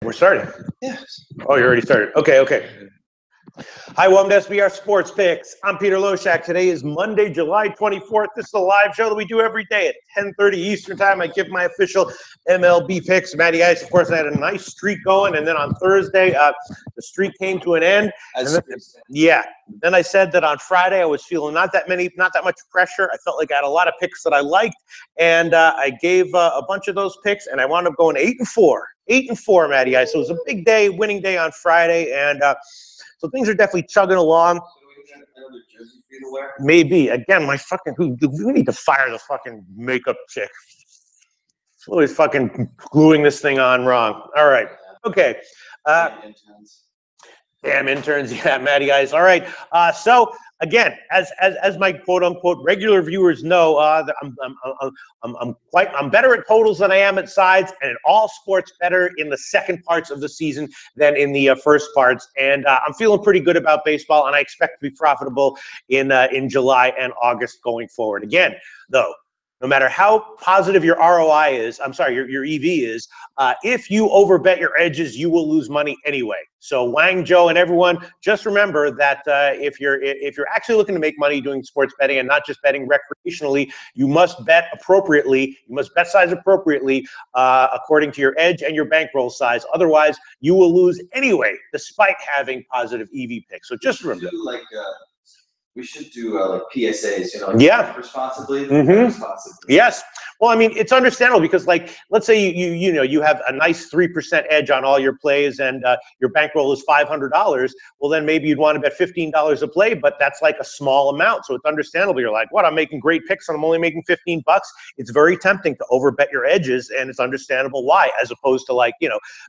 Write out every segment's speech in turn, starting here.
We're starting. Yes. Oh, you already started. Okay. Hi, welcome to SBR Sports Picks. I'm Peter Loshak. Today is Monday, July 24th. This is a live show that we do every day at 10:30 Eastern Time. I give my official MLB picks. Matty Ice, of course, I had a nice streak going, and then on Thursday, the streak came to an end. Then I said that on Friday I was feeling not that much pressure. I felt like I had a lot of picks that I liked, and I gave a bunch of those picks, and I wound up going 8-4. 8-4, Matty Ice. So it was a big day, winning day on Friday, and so things are definitely chugging along. Maybe. Again, we need to fire the fucking makeup chick. She's always fucking gluing this thing on wrong. All right. Okay. Damn interns. Yeah, Matty Ice. All right. So again, as my quote unquote regular viewers know, I'm better at totals than I am at sides, and in all sports better in the second parts of the season than in the first parts. And I'm feeling pretty good about baseball, and I expect to be profitable in July and August going forward. Again, though, no matter how positive your ROI is, your EV is, if you overbet your edges, you will lose money anyway. So Wang, Joe, and everyone, just remember that if you're actually looking to make money doing sports betting and not just betting recreationally, you must bet appropriately. You must bet size appropriately according to your edge and your bankroll size. Otherwise, you will lose anyway, despite having positive EV picks. So just remember. We should do like PSAs, responsibly. Responsibly. Yes. Well, I mean, it's understandable because, like, let's say you have a nice 3% edge on all your plays, and your bankroll is $500. Well, then maybe you'd want to bet $15 a play, but that's like a small amount, so it's understandable. You're like, what? I'm making great picks, and I'm only making $15. It's very tempting to overbet your edges, and it's understandable why, as opposed to like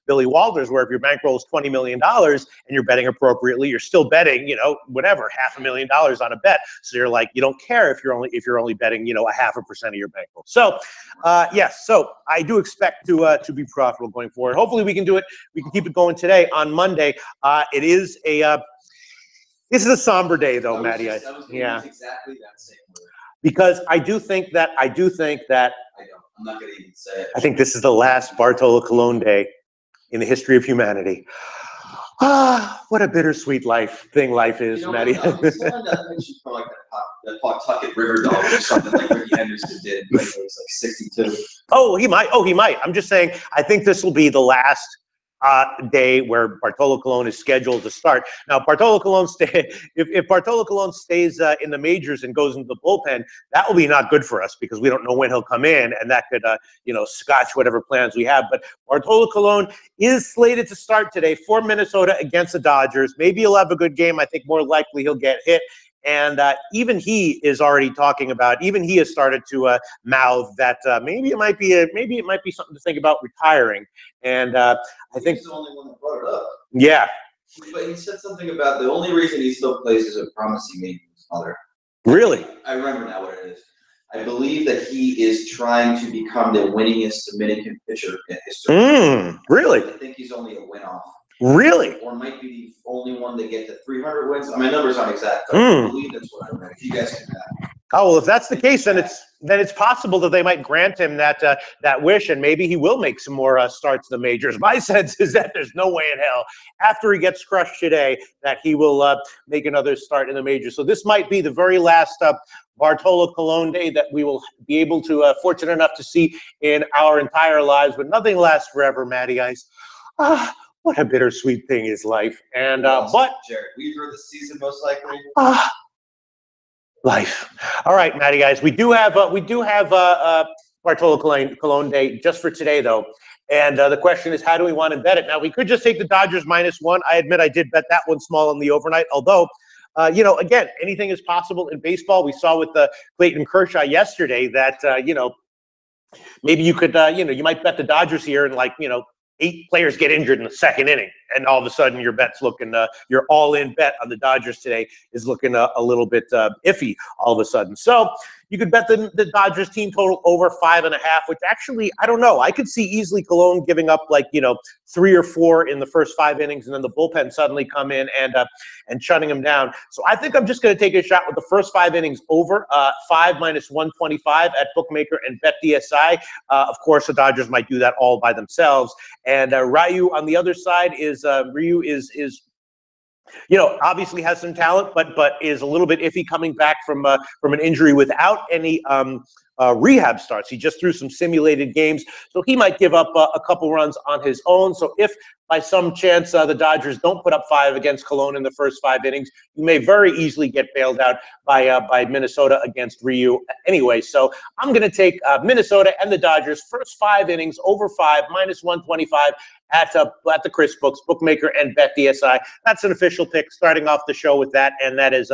Billy Walters, where if your bankroll is $20 million and you're betting appropriately, you're still betting whatever $500,000 on a bet. So you're like, you don't care if you're only betting 0.5% of your bankroll. So yes, so I do expect to be profitable going forward. Hopefully we can do it. We can keep it going today on Monday. This is a somber day though, Matty. Yeah, exactly that same word. Because I do think that I'm not gonna even say it. I think this is the last Bartolo Colon day in the history of humanity. What a bittersweet life is, Matty. Someone that mentioned for like that Pawtucket River Dog or something like Ricky Henderson did when he was like 62. Oh, he might. I'm just saying, I think this will be the last day where Bartolo Colon is scheduled to start. Now, Bartolo Colon if Bartolo Colon stays in the majors and goes into the bullpen, that will be not good for us because we don't know when he'll come in, and that could scotch whatever plans we have. But Bartolo Colon is slated to start today for Minnesota against the Dodgers. Maybe he'll have a good game. I think more likely he'll get hit. And even he is already talking about. Even he has started to mouth that maybe it might be something to think about retiring. And I think he's the only one that brought it up. Yeah, but he said something about the only reason he still plays is a promise he made to his mother. Really? I remember now what it is. I believe that he is trying to become the winningest Dominican pitcher in history. Really? I think he's only a win-off. Really? Or might be the only one to get to 300 wins. My numbers aren't exact, but I believe that's what I read. If you guys can Oh, well, if that's the case, then it's possible that they might grant him that wish, and maybe he will make some more starts in the majors. My sense is that there's no way in hell, after he gets crushed today, that he will make another start in the majors. So this might be the very last Bartolo Colon day that we will be able to, fortunate enough to see in our entire lives. But nothing lasts forever, Matty Ice. What a bittersweet thing is life. And but Jared, we heard the season most likely. Life. All right, Matty guys. We do have Bartolo Colon day just for today though. And the question is, how do we want to bet it? Now we could just take the Dodgers -1. I admit I did bet that one small in the overnight, although again, anything is possible in baseball. We saw with Clayton Kershaw yesterday that maybe you could you might bet the Dodgers here and 8 players get injured in the second inning. and all of a sudden your bet's looking, your all-in bet on the Dodgers today is looking a little bit iffy all of a sudden. So you could bet the Dodgers team total over 5.5, which actually, I don't know. I could see easily Cologne giving up 3 or 4 in the first 5 innings, and then the bullpen suddenly come in and shutting them down. So I think I'm just going to take a shot with the first 5 innings over 5 minus 125 at Bookmaker and BetDSI. Of course, the Dodgers might do that all by themselves. And Ryu on the other side is Ryu is obviously has some talent, but is a little bit iffy coming back from an injury without any rehab starts. He just threw some simulated games, so he might give up a couple runs on his own. So if by some chance the Dodgers don't put up 5 against Cologne in the first 5 innings, you may very easily get bailed out by Minnesota against Ryu anyway. So I'm going to take Minnesota and the Dodgers first 5 innings over 5 minus 125 at the Chris Books, Bookmaker and BetDSI. That's an official pick starting off the show with that, and that is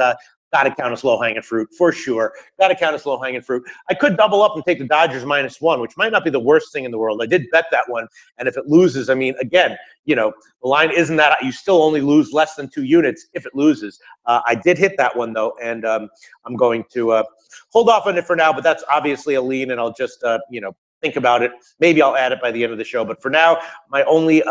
got to count as low-hanging fruit for sure. Got to count as low-hanging fruit. I could double up and take the Dodgers -1, which might not be the worst thing in the world. I did bet that one, and if it loses, I mean, again, the line isn't that you still only lose less than 2 units if it loses. I did hit that one though, and I'm going to hold off on it for now. But that's obviously a lean, and I'll just think about it. Maybe I'll add it by the end of the show. But for now, my only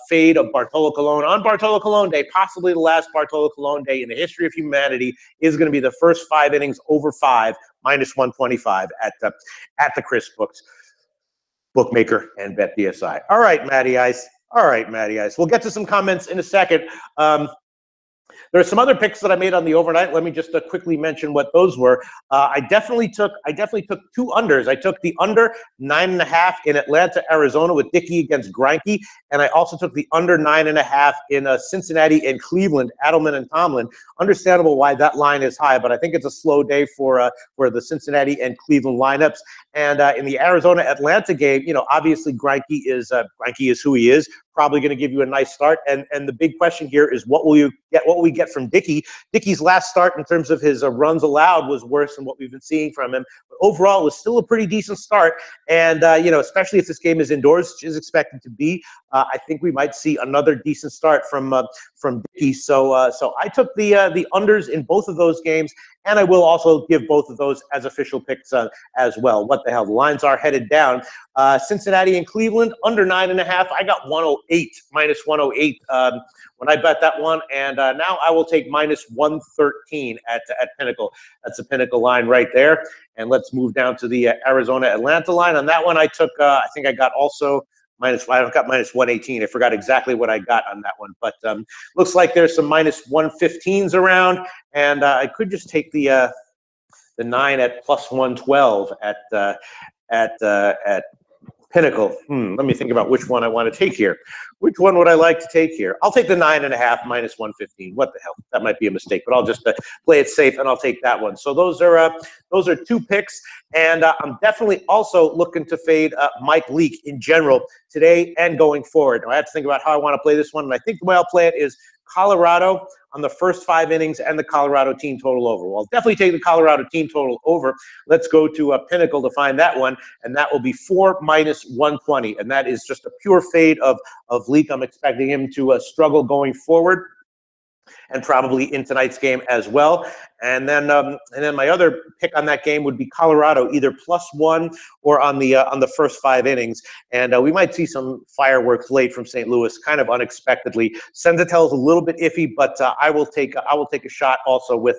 fade of Bartolo Colon on Bartolo Colon Day, possibly the last Bartolo Colon Day in the history of humanity, is going to be the first 5 innings over 5 minus 125 at the Chris Books, Bookmaker and BetDSI. All right, Matty Ice. All right, Matty Ice. We'll get to some comments in a second. There are some other picks that I made on the overnight. Let me just quickly mention what those were. I definitely took 2 unders. I took the under 9.5 in Atlanta, Arizona with Dickey against Greinke, and I also took the under 9.5 in Cincinnati and Cleveland, Adelman and Tomlin. Understandable why that line is high, but I think it's a slow day for the Cincinnati and Cleveland lineups. And in the Arizona-Atlanta game, obviously Greinke is who he is. Probably going to give you a nice start, and the big question here is what will we get from Dickey? Dickey's last start in terms of his runs allowed was worse than what we've been seeing from him, but overall it was still a pretty decent start. And especially if this game is indoors, which is expected to be, I think we might see another decent start from Dickey. So I took the unders in both of those games, and I will also give both of those as official picks as well. What the hell? The lines are headed down. Cincinnati and Cleveland, under 9.5. I got 108, minus 108 when I bet that one. And now I will take minus 113 at Pinnacle. That's the Pinnacle line right there. And let's move down to the Arizona-Atlanta line. On that one, I took, I think I got also minus 5. I've got minus 118. I forgot exactly what I got on that one. But looks like there's some minus 115s around. And I could just take the 9 at plus 112 at Pinnacle. Let me think about which one I want to take here. Which one would I like to take here? I'll take the 9.5 minus 115. What the hell? That might be a mistake, but I'll just play it safe and I'll take that one. So those are 2 picks, and I'm definitely also looking to fade Mike Leake in general today and going forward. Now, I have to think about how I want to play this one, and I think the way I'll play it is Colorado on the first 5 innings and the Colorado team total over. Well, I'll definitely take the Colorado team total over. Let's go to Pinnacle to find that one, and that will be 4 minus 120, and that is just a pure fade of Leake. I'm expecting him to struggle going forward, and probably in tonight's game as well. And then my other pick on that game would be Colorado, either +1 or on the first 5 innings. And we might see some fireworks late from St. Louis, kind of unexpectedly. Senzatel's a little bit iffy, but I will take a shot also with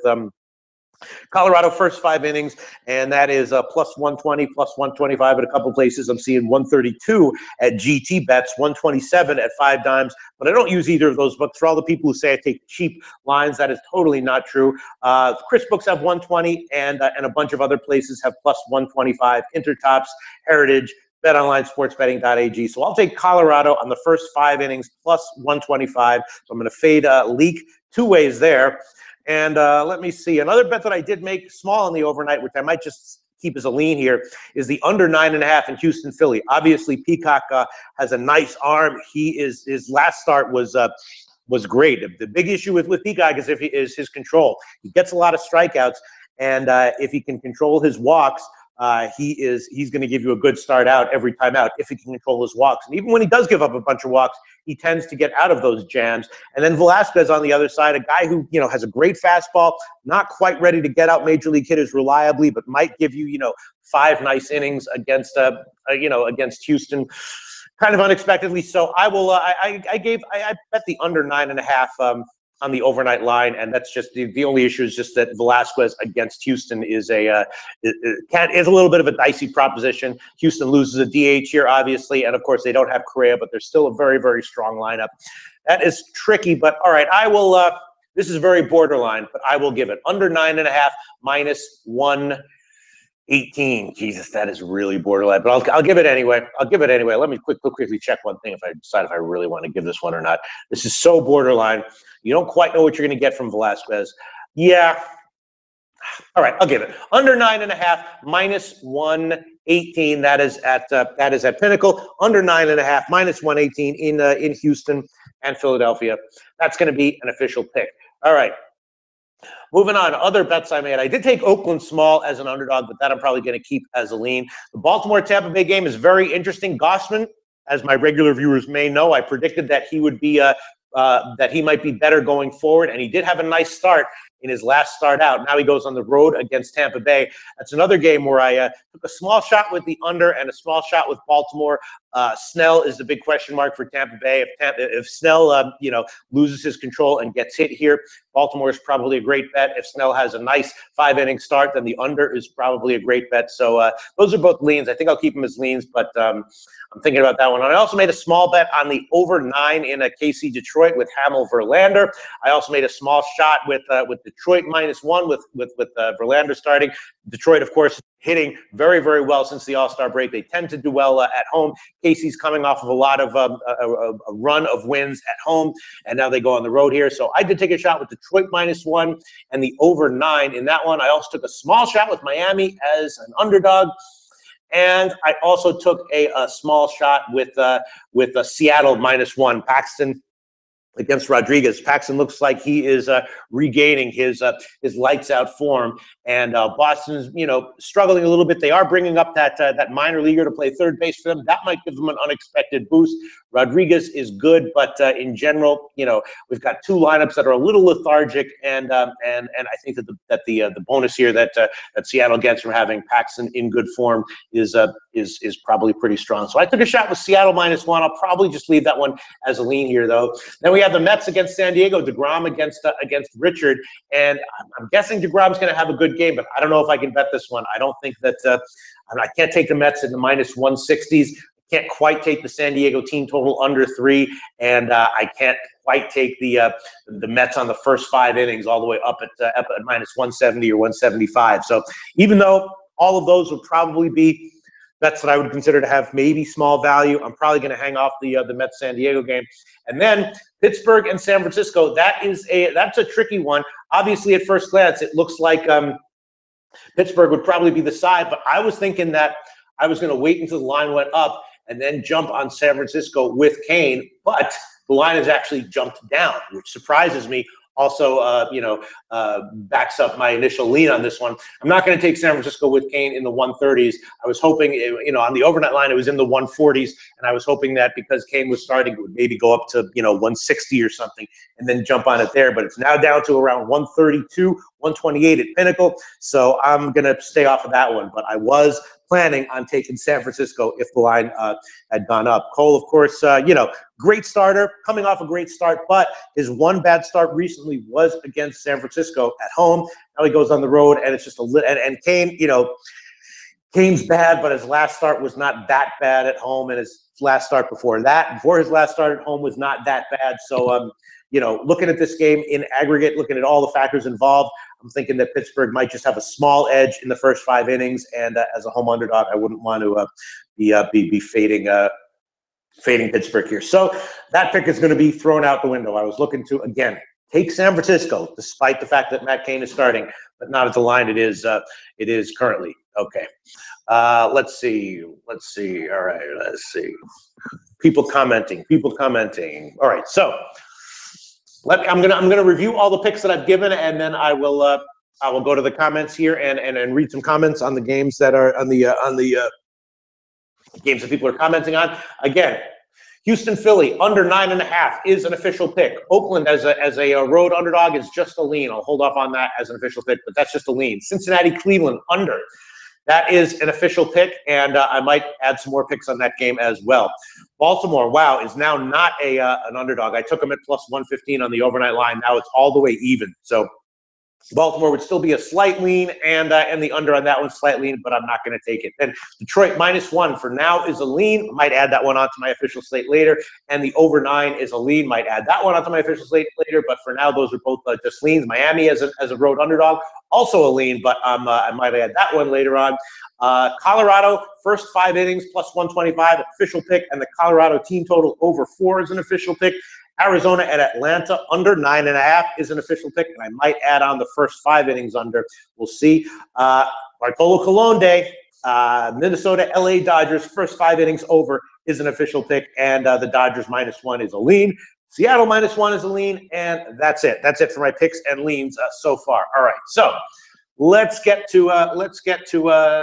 Colorado first 5 innings, and that is +120, +125 at a couple places. I'm seeing 132 at GT bets, 127 at 5 dimes, but I don't use either of those books. For all the people who say I take cheap lines, that is totally not true. Chris books have 120, and a bunch of other places have +125. Intertops, Heritage, BetOnline, So I'll take Colorado on the first 5 innings +125. So I'm going to fade Leake 2 ways there. And let me see. Another bet that I did make small in the overnight, which I might just keep as a lean here, is the under 9.5 in Houston, Philly. Obviously, Peacock has a nice arm. His last start was great. The big issue with Peacock is his control. He gets a lot of strikeouts, and if he can control his walks, he's going to give you a good start out every time out if he can control his walks. And even when he does give up a bunch of walks, he tends to get out of those jams. And then Velasquez on the other side, a guy who, has a great fastball, not quite ready to get out major league hitters reliably, but might give you, 5 nice innings against, against Houston, kind of unexpectedly. So I will, I bet the under 9.5, on the overnight line, and that's just the only issue is just that Velasquez against Houston is a little bit of a dicey proposition. Houston loses a DH here, obviously, and of course they don't have Correa, but they're still a very, very strong lineup. That is tricky, but all right, I will. This is very borderline, but I will give it under 9.5 minus 118. Jesus, that is really borderline, but I'll give it anyway. Let me quickly check one thing if I decide if I really want to give this one or not. This is so borderline. You don't quite know what you're going to get from Velasquez. Yeah. All right, I'll give it under 9.5 minus 118. That is at Pinnacle. Under 9.5 minus 118 in Houston and Philadelphia. That's going to be an official pick. All right. Moving on, other bets I made. I did take Oakland small as an underdog, but that I'm probably going to keep as a lean. The Baltimore-Tampa Bay game is very interesting. Gossman, as my regular viewers may know, I predicted that he would be that he might be better going forward, and he did have a nice start in his last start out. Now he goes on the road against Tampa Bay. That's another game where I took a small shot with the under and a small shot with Baltimore. Snell is the big question mark for Tampa Bay. If Snell, loses his control and gets hit here, Baltimore is probably a great bet. If Snell has a nice 5-inning start, then the under is probably a great bet. So those are both leans. I think I'll keep them as leans, but I'm thinking about that one. And I also made a small bet on the over 9 in a KC Detroit with Hamel Verlander. I also made a small shot with Detroit -1 with Verlander starting. Detroit, of course, hitting very, very well since the All-Star break. They tend to do well at home. Casey's coming off of a lot of a run of wins at home, and now they go on the road here. So I did take a shot with Detroit -1 and the over 9 in that one. I also took a small shot with Miami as an underdog. And I also took a small shot with Seattle -1. Paxton against Rodriguez. Paxton looks like he is regaining his lights out form, and Boston's struggling a little bit. They are bringing up that minor leaguer to play third base for them. That might give them an unexpected boost. Rodriguez is good, but in general, we've got two lineups that are a little lethargic, and I think that the bonus here that Seattle gets from having Paxton in good form is probably pretty strong. So I took a shot with Seattle -1. I'll probably just leave that one as a lean here, though. Then we have the Mets against San Diego, DeGrom against Richard, and I'm guessing DeGrom's going to have a good game, but I don't know if I can bet this one. I don't think that I can't take the Mets in the -160s. Can't quite take the San Diego team total under 3, and I can't quite take the Mets on the first 5 innings all the way up at -170 or 175. So even though all of those would probably be bets that I would consider to have maybe small value, I'm probably going to hang off the Mets San Diego game. And then Pittsburgh and San Francisco, that's a tricky one. Obviously, at first glance, it looks like Pittsburgh would probably be the side, but I was thinking that I was going to wait until the line went up and then jump on San Francisco with Kane, but the line has actually jumped down, which surprises me. Also, backs up my initial lean on this one. I'm not going to take San Francisco with Kane in the 130s. I was hoping, on the overnight line, it was in the 140s, and I was hoping that because Kane was starting, it would maybe go up to, 160 or something, and then jump on it there. But it's now down to around 132, 128 at Pinnacle, so I'm going to stay off of that one. But I was planning on taking San Francisco if the line had gone up. Cole, of course, great starter, coming off a great start, but his one bad start recently was against San Francisco at home. Now he goes on the road, and it's just and Kane, Kane's bad, but his last start was not that bad at home, and his last start before his last start at home was not that bad. So, looking at this game in aggregate, looking at all the factors involved, I'm thinking that Pittsburgh might just have a small edge in the first 5 innings, and as a home underdog, I wouldn't want to be fading Pittsburgh here. So that pick is going to be thrown out the window. I was looking to, again, take San Francisco, despite the fact that Matt Cain is starting, but not at the line it is currently. Okay. Let's see. All right, let's see. People commenting. All right, so I'm gonna review all the picks that I've given, and then I will I will go to the comments here and read some comments on the games that are on the games that people are commenting on. Again, Houston, Philly, under 9.5 is an official pick. Oakland as a road underdog is just a lean. I'll hold off on that as an official pick, but that's just a lean. Cincinnati, Cleveland, under. That is an official pick, and I might add some more picks on that game as well. Baltimore, wow, is now not an underdog. I took them at plus 115 on the overnight line. Now it's all the way even. So Baltimore would still be a slight lean, and the under on that one slight lean, but I'm not going to take it. Then Detroit -1 for now is a lean. I might add that one onto my official slate later, and the over 9 is a lean. Might add that one onto my official slate later, but for now those are both just leans. Miami as a road underdog, also a lean, but I might add that one later on. Colorado, first 5 innings plus 125, official pick, and the Colorado team total over 4 is an official pick. Arizona at Atlanta, under 9.5 is an official pick, and I might add on the first 5 innings under. We'll see. Bartolo Colon Day, Minnesota, LA Dodgers, first 5 innings over is an official pick, and the Dodgers -1 is a lean. Seattle -1 is a lean, and that's it. That's it for my picks and leans so far. All right, so let's get to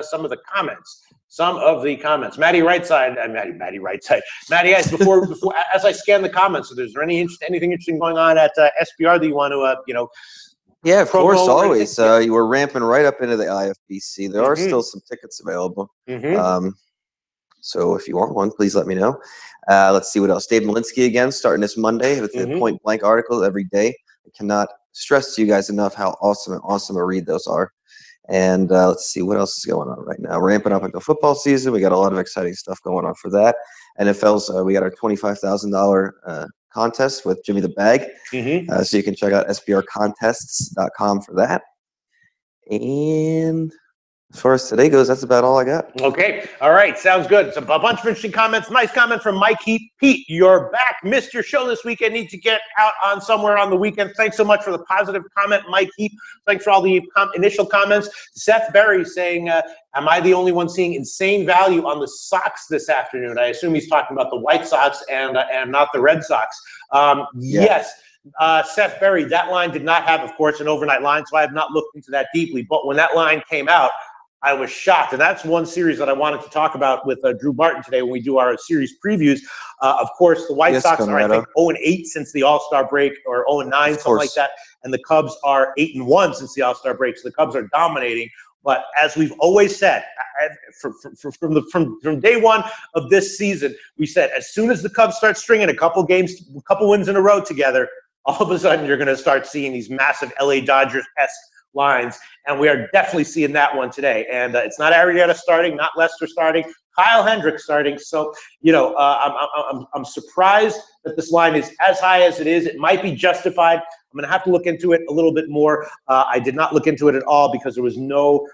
some of the comments. Maddie Rightside, Maddie Rightside. Maddie, before as I scan the comments, is there anything interesting going on at SBR that you want to Yeah, of course, always. Yeah. You were ramping right up into the IFBC. There are still some tickets available. So if you want one, please let me know. Let's see what else. Dave Malinsky again, starting this Monday with the Point Blank article every day. I cannot stress to you guys enough how awesome a read those are. And let's see what else is going on right now. Ramping up into football season. We got a lot of exciting stuff going on for that. NFL's, we got our $25,000 contest with Jimmy the Bag. So you can check out sbrcontests.com for that. And as far as today goes, that's about all I got. Okay. All right. Sounds good. It's a bunch of interesting comments. Nice comment from Mike Heap. Pete, you're back. Missed your show this weekend. Need to get out on somewhere on the weekend. Thanks so much for the positive comment, Mike Heap. Thanks for all the initial comments. Seth Berry saying, am I the only one seeing insane value on the Sox this afternoon? I assume he's talking about the White Sox and not the Red Sox. Yes. Seth Berry, that line did not have, of course, an overnight line, so I have not looked into that deeply. But when that line came out, I was shocked. And that's one series that I wanted to talk about with Drew Martin today when we do our series previews. Of course, the White Sox are, I think, 0-8 since the All-Star break, or 0-9, something like that. And the Cubs are 8-1 since the All-Star break. So the Cubs are dominating. But as we've always said, from day one of this season, we said as soon as the Cubs start stringing a couple wins in a row together, all of a sudden you're going to start seeing these massive LA Dodgers-esque lines, and we are definitely seeing that one today. And it's not Arrieta starting, not Lester starting, Kyle Hendricks starting. So, I'm surprised that this line is as high as it is. It might be justified. I'm going to have to look into it a little bit more. I did not look into it at all because there was no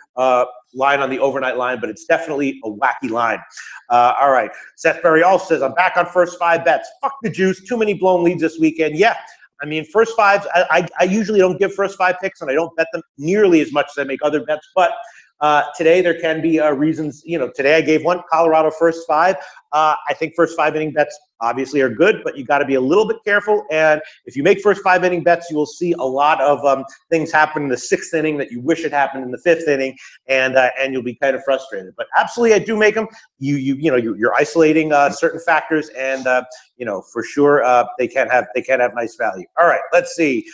line on the overnight line, but it's definitely a wacky line. All right. Seth Berry also says, I'm back on first 5 bets. Fuck the juice. Too many blown leads this weekend. Yeah. I mean, first 5s, I usually don't give first 5 picks, and I don't bet them nearly as much as I make other bets. But today there can be reasons. Today I gave one, Colorado first 5. I think first 5 inning bets obviously are good, but you got to be a little bit careful. And if you make first 5 inning bets, you will see a lot of things happen in the 6th inning that you wish had happened in the 5th inning, and you'll be kind of frustrated. But absolutely, I do make them. You're isolating certain factors, and for sure they can have nice value. All right, let's see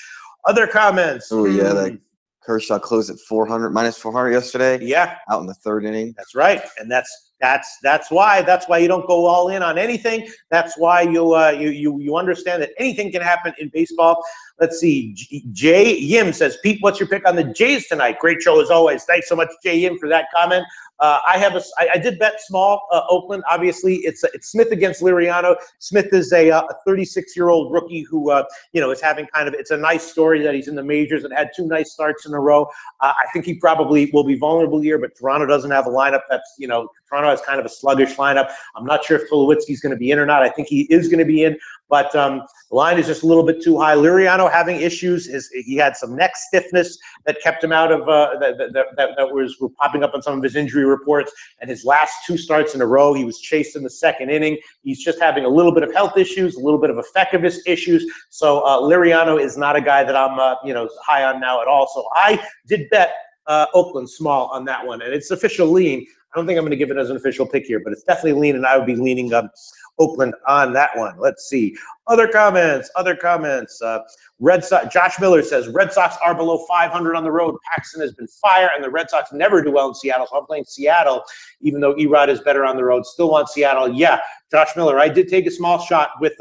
other comments. Oh yeah, that Kershaw closed at -400 yesterday. Yeah, out in the 3rd inning. That's right, and that's why you don't go all in on anything. That's why you understand that anything can happen in baseball. Let's see. Jay Yim says, Pete, what's your pick on the Jays tonight? Great show as always. Thanks so much, Jay Yim, for that comment. I did bet small Oakland. Obviously, it's Smith against Liriano. Smith is a 36-year-old rookie who is having it's a nice story that he's in the majors and had 2 nice starts in a row. I think he probably will be vulnerable here, but Toronto doesn't have a lineup that's Toronto has kind of a sluggish lineup. I'm not sure if Tulowitzki's going to be in or not. I think he is going to be in, but the line is just a little bit too high. Liriano having issues. He had some neck stiffness that kept him out of that was popping up on some of his injury reports. And his last 2 starts in a row, he was chased in the 2nd inning. He's just having a little bit of health issues, a little bit of effectiveness issues. So Liriano is not a guy that I'm high on now at all. So I did bet Oakland small on that one, and it's official lean. I don't think I'm going to give it as an official pick here, but it's definitely lean, and I would be leaning Oakland on that one. Let's see. Other comments. Red Sox. Josh Miller says, Red Sox are below 500 on the road. Paxton has been fire, and the Red Sox never do well in Seattle, so I'm playing Seattle, even though Erod is better on the road. Still want Seattle. Yeah, Josh Miller, I did take a small shot with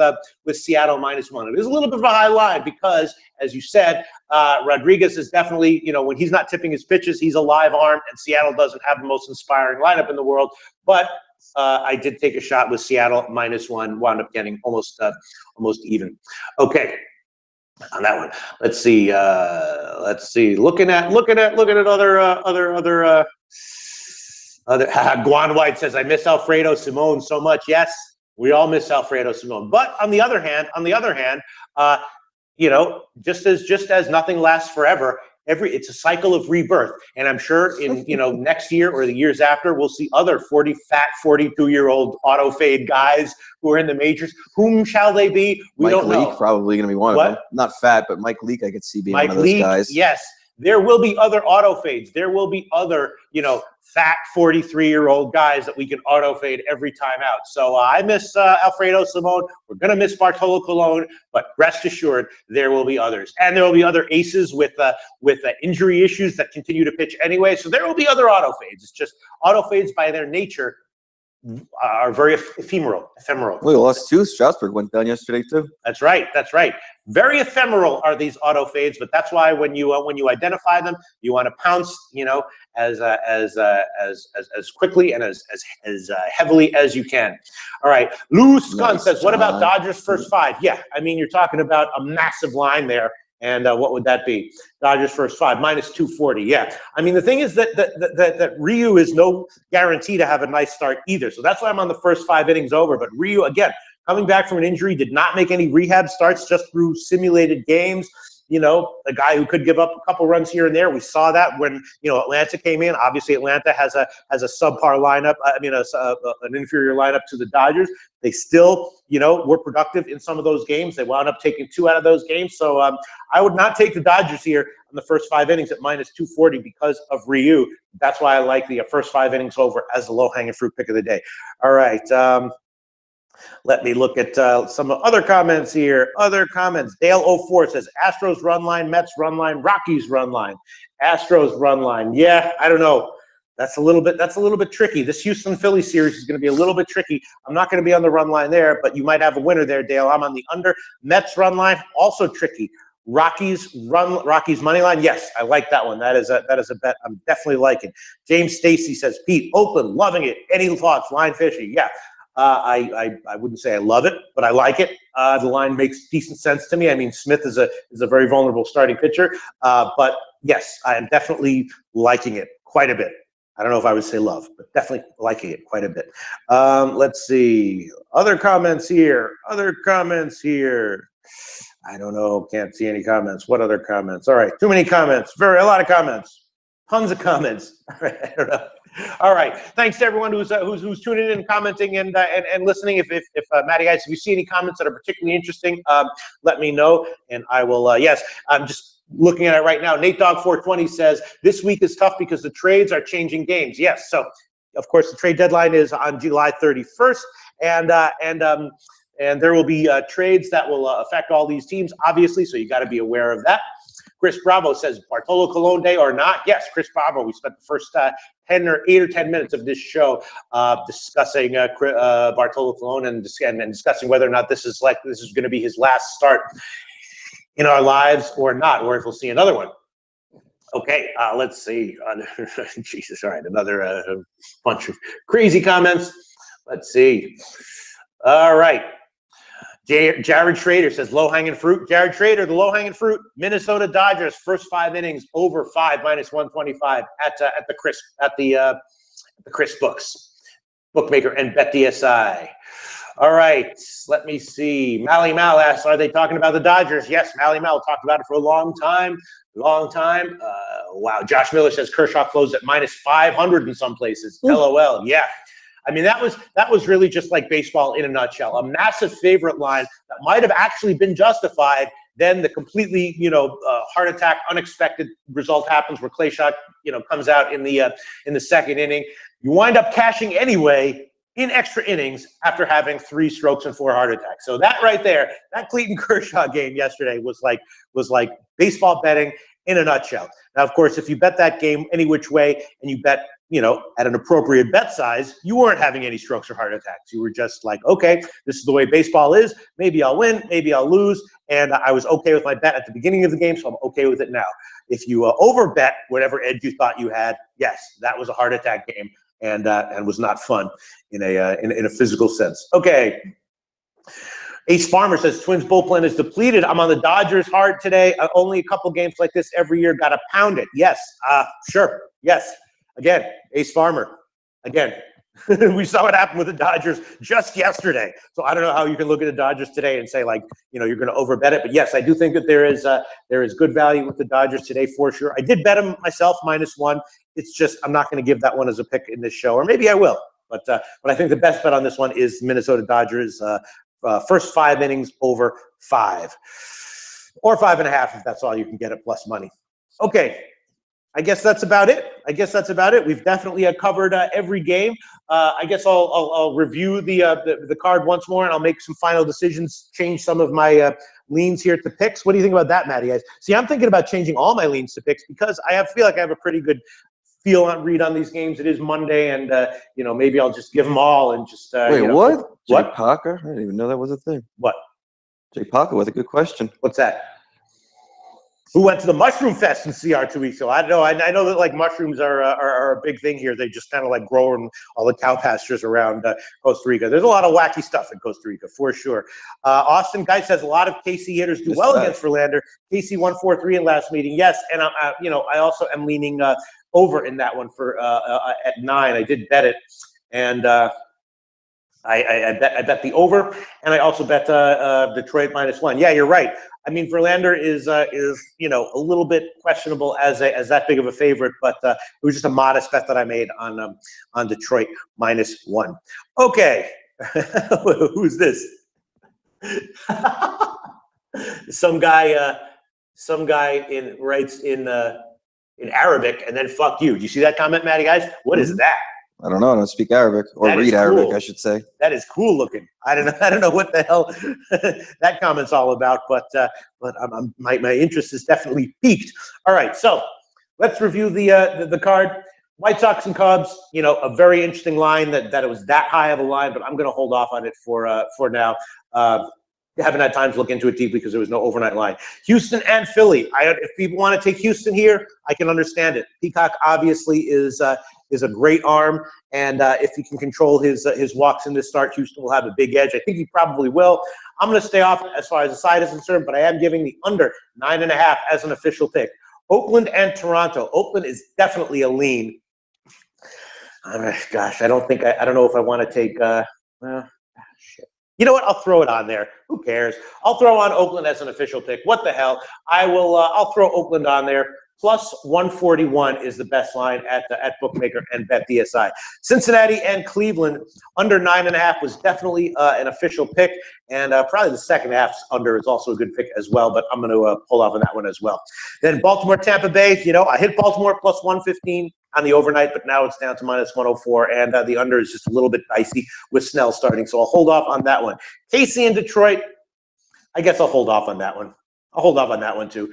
Seattle -1. It is a little bit of a high line because, as you said, Rodriguez is definitely, when he's not tipping his pitches, he's a live arm, and Seattle doesn't have the most inspiring lineup in the world. But I did take a shot with Seattle -1, wound up getting almost even. Okay, on that one. Let's see. Looking at other. Guan White says, I miss Alfredo Simon so much. Yes, we all miss Alfredo Simon. But on the other hand, just as nothing lasts forever, it's a cycle of rebirth. And I'm sure in next year or the years after, we'll see other 42-year-old auto fade guys who are in the majors. Whom shall they be? We don't know. Mike Leake probably going to be one of them. Not fat, but Mike Leake I could see being one of those guys. Yes. There will be other auto fades. There will be other, fat 43-year-old guys that we can auto fade every time out. So I miss Alfredo Simon. We're going to miss Bartolo Colon, but rest assured, there will be others. And there will be other aces with injury issues that continue to pitch anyway. So there will be other auto fades. It's just auto fades by their nature are very ephemeral. We lost 2. Strasburg went down yesterday too. That's right. Very ephemeral are these auto fades, but that's why when you identify them, you want to pounce, as quickly and as heavily as you can. All right, Lou Scunn says, what about Dodgers first 5? Yeah, I mean, you're talking about a massive line there. And what would that be? Dodgers first 5, -240. Yeah. I mean, the thing is that Ryu is no guarantee to have a nice start either. So that's why I'm on the first 5 innings over. But Ryu, again, coming back from an injury, did not make any rehab starts, just through simulated games. A guy who could give up a couple runs here and there. We saw that when Atlanta came in. Obviously, Atlanta has a subpar lineup. An inferior lineup to the Dodgers. They still were productive in some of those games. They wound up taking 2 out of those games. So I would not take the Dodgers here on the first 5 innings at -240 because of Ryu. That's why I like the first 5 innings over as the low-hanging fruit pick of the day. All right. Let me look at some other comments here. Other comments. Dale04 says, Astros run line, Mets run line, Rockies run line. Astros run line. Yeah, I don't know. That's a little bit tricky. This Houston-Philly series is going to be a little bit tricky. I'm not going to be on the run line there, but you might have a winner there, Dale. I'm on the under. Mets run line, also tricky. Rockies money line. Yes, I like that one. That is a bet I'm definitely liking. James Stacy says, Pete, Oakland, loving it. Any thoughts? Line fishing. Yeah. I wouldn't say I love it, but I like it. The line makes decent sense to me. I mean, Smith is a very vulnerable starting pitcher, but yes, I am definitely liking it quite a bit. I don't know if I would say love, but definitely liking it quite a bit. Let's see. Other comments here. I don't know. Can't see any comments. What other comments? All right. Too many comments. A lot of comments. Tons of comments. All right. I don't know. All right. Thanks to everyone who's tuning in and commenting and listening. If Matty guys, if you see any comments that are particularly interesting, let me know and I will. Yes, I'm just looking at it right now. Nate Dog 420 says this week is tough because the trades are changing games. Yes. So of course the trade deadline is on July 31st, and there will be trades that will affect all these teams, obviously. So you got to be aware of that. Chris Bravo says, Bartolo Colon day or not? Yes, Chris Bravo. We spent the first 8 or 10 minutes of this show discussing Bartolo Colon and discussing whether or not this is going to be his last start in our lives or not, or if we'll see another one. Okay, let's see. Jesus, all right, another bunch of crazy comments. Let's see. All right. Jared Schrader says low-hanging fruit. Jared Schrader, the low-hanging fruit. Minnesota Dodgers first 5 innings over 5 -125 at the Chris Books bookmaker and BetDSI. All right, let me see. Mally Mal asks, are they talking about the Dodgers? Yes, Mally Mal talked about it for a long time. Wow, Josh Miller says Kershaw closed at -500 in some places. LOL, yeah. I mean, that was really just like baseball in a nutshell. A massive favorite line that might have actually been justified. Then the completely, heart attack, unexpected result happens where Clay Shot, comes out in the second inning. You wind up cashing anyway in extra innings after having 3 strokes and 4 heart attacks. So that right there, that Clayton Kershaw game yesterday was like baseball betting in a nutshell. Now, of course, if you bet that game any which way and you bet, at an appropriate bet size, you weren't having any strokes or heart attacks. You were just like, okay, this is the way baseball is. Maybe I'll win, maybe I'll lose. And I was okay with my bet at the beginning of the game, so I'm okay with it now. If you overbet whatever edge you thought you had, yes, that was a heart attack game and was not fun in a physical sense. Okay. Ace Farmer says Twins bullpen is depleted. I'm on the Dodgers hard today. Only a couple games like this every year. Got to pound it. Yes. Sure. Yes. Again, Ace Farmer. Again, we saw what happened with the Dodgers just yesterday. So I don't know how you can look at the Dodgers today and say you're going to overbet it. But yes, I do think that there is good value with the Dodgers today for sure. I did bet them myself -1. It's just I'm not going to give that one as a pick in this show, or maybe I will. But I think the best bet on this one is Minnesota Dodgers. First 5 innings over 5, or 5.5 if that's all you can get at plus money. Okay, I guess that's about it. We've definitely covered every game. I guess I'll review the card once more, and I'll make some final decisions, change some of my leans here to picks. What do you think about that, Matty? See, I'm thinking about changing all my leans to picks because I feel like I have a pretty good read on these games. It is Monday, and maybe I'll just give them all and just wait. What? What? Jake Parker? I didn't even know that was a thing. What? Jake Parker with a good question. What's that? Who went to the Mushroom Fest in CR 2 weeks ago? I don't know. I know that like mushrooms are a big thing here. They just kind of like grow in all the cow pastures around Costa Rica. There's a lot of wacky stuff in Costa Rica for sure. Austin Geis says a lot of KC hitters do well against Verlander. KC won 4-3 in last meeting. Yes, and I also am leaning over in that one for at 9. I did bet it, and I bet the over, and I also bet Detroit -1. Yeah, you're right. I mean, Verlander is a little bit questionable as that big of a favorite, but it was just a modest bet that I made on Detroit -1. Okay, who's this? Some guy writes in Arabic and then fuck you. Do you see that comment, Matty? Guys, what is that? I don't know. I don't speak Arabic or read Arabic, I should say. That is cool looking. I don't know what the hell that comment's all about, but my interest is definitely piqued. All right, so let's review the card. White Sox and Cubs. A very interesting line that it was that high of a line, but I'm going to hold off on it for now. Haven't had time to look into it deeply because there was no overnight line. Houston and Philly. If people want to take Houston here, I can understand it. Peacock obviously is a great arm, and if he can control his walks in this start, Houston will have a big edge. I think he probably will. I'm going to stay off as far as the side is concerned, but I am giving the under 9.5 as an official pick. Oakland and Toronto. Oakland is definitely a lean. Gosh, I don't know if I want to take. Shit. You know what? I'll throw it on there. Who cares? I'll throw on Oakland as an official pick. What the hell? I'll throw Oakland on there. Plus 141 is the best line at Bookmaker and BetDSI. Cincinnati and Cleveland under 9.5 was definitely an official pick, and probably the second half under is also a good pick as well. But I'm going to pull off on that one as well. Then Baltimore, Tampa Bay. I hit Baltimore plus 115 on the overnight, but now it's down to -104, and the under is just a little bit dicey with Snell starting. So I'll hold off on that one. KC and Detroit. I guess I'll hold off on that one. I'll hold off on that one too.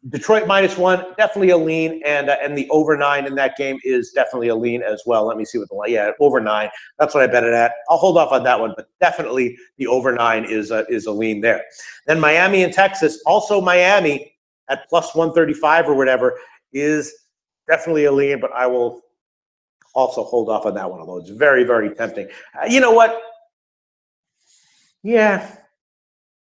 Detroit -1, definitely a lean, and the over 9 in that game is definitely a lean as well. Let me see what the line. Yeah, over 9. That's what I bet it at. I'll hold off on that one, but definitely the over 9 is a lean there. Then Miami and Texas, also Miami at plus 135 or whatever is definitely a lean, but I will also hold off on that one, although it's very, very tempting. You know what? Yeah.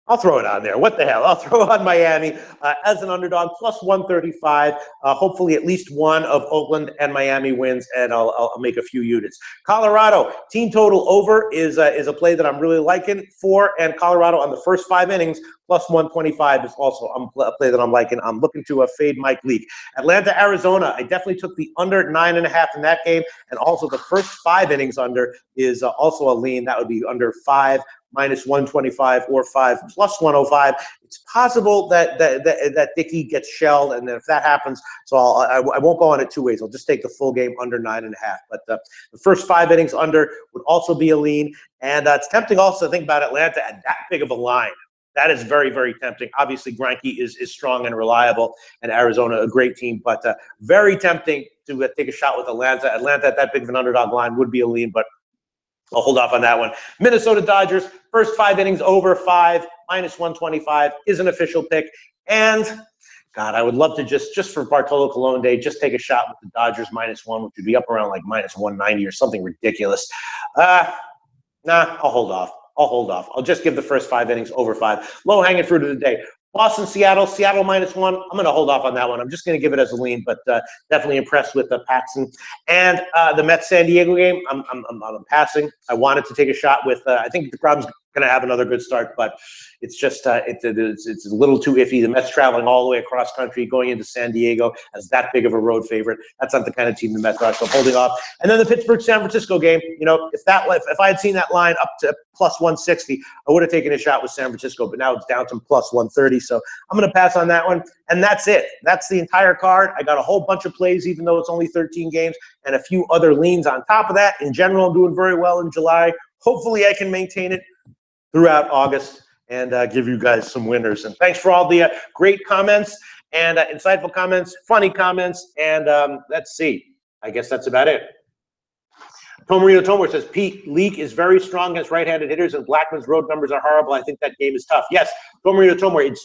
I'll throw it on there. What the hell? I'll throw on Miami as an underdog, plus 135. Hopefully at least one of Oakland and Miami wins, and I'll make a few units. Colorado, team total over is a play that I'm really liking for, and Colorado on the first 5 innings, plus 125 is also a play that I'm liking. I'm looking to fade Mike Leake. Atlanta, Arizona, I definitely took the under 9.5 in that game, and also the first 5 innings under is also a lean. That would be under 5 minus 125 or 5 plus 105. It's possible that Dickey gets shelled, and if that happens, so I won't go on it 2 ways. I'll just take the full game under 9.5. But the first 5 innings under would also be a lean, and it's tempting also to think about Atlanta at that big of a line. That is very, very tempting. Obviously, Greinke is strong and reliable, and Arizona a great team, but very tempting to take a shot with Atlanta. Atlanta at that big of an underdog line would be a lean, but I'll hold off on that one. Minnesota Dodgers, first 5 innings over 5, minus 125 is an official pick. And, God, I would love to just for Bartolo Colon Day, just take a shot with the Dodgers -1, which would be up around like minus 190 or something ridiculous. Nah, I'll hold off. I'll just give the first 5 innings over 5. Low-hanging fruit of the day. Boston, Seattle -1. I'm going to hold off on that one. I'm just going to give it as a lean, but definitely impressed with Paxton. And the Mets San Diego game, I'm passing. I wanted to take a shot with. I think the crowd's going to have another good start, but it's just it's a little too iffy. The Mets traveling all the way across country, going into San Diego as that big of a road favorite. That's not the kind of team the Mets are. So holding off. And then the Pittsburgh San Francisco game. You know, if I had seen that line up to plus 160, I would have taken a shot with San Francisco. But now it's down to plus 130. So I'm going to pass on that one. And that's it. That's the entire card. I got a whole bunch of plays, even though it's only 13 games, and a few other leans on top of that. In general, I'm doing very well in July. Hopefully, I can maintain it throughout August and give you guys some winners. And thanks for all the great comments and insightful comments, funny comments, and let's see. I guess that's about it. Tomarito Tomor says, Pete, Leake is very strong against right-handed hitters, and Blackman's road numbers are horrible. I think that game is tough. Yes, Tomarito Tomor, it's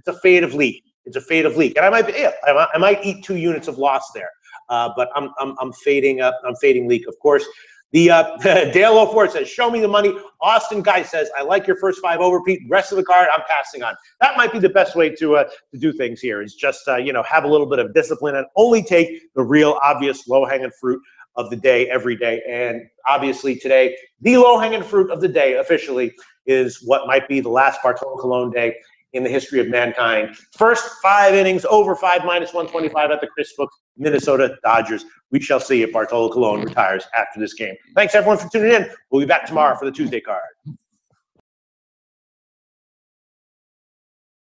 a fade of Leake. It's a fade of Leake, and I might eat 2 units of loss there, but I'm fading Leake, of course. The Dale 04 says, show me the money. Austin Guy says, I like your first 5 over, Pete. Rest of the card, I'm passing on. That might be the best way to do things here, is just, have a little bit of discipline and only take the real obvious low-hanging fruit of the day every day. And obviously today, the low-hanging fruit of the day officially is what might be the last Bartolo Colon Day in the history of mankind. First 5 innings, over 5, minus 125 at the Chris Book, Minnesota Dodgers. We shall see if Bartolo Colon retires after this game. Thanks, everyone, for tuning in. We'll be back tomorrow for the Tuesday card.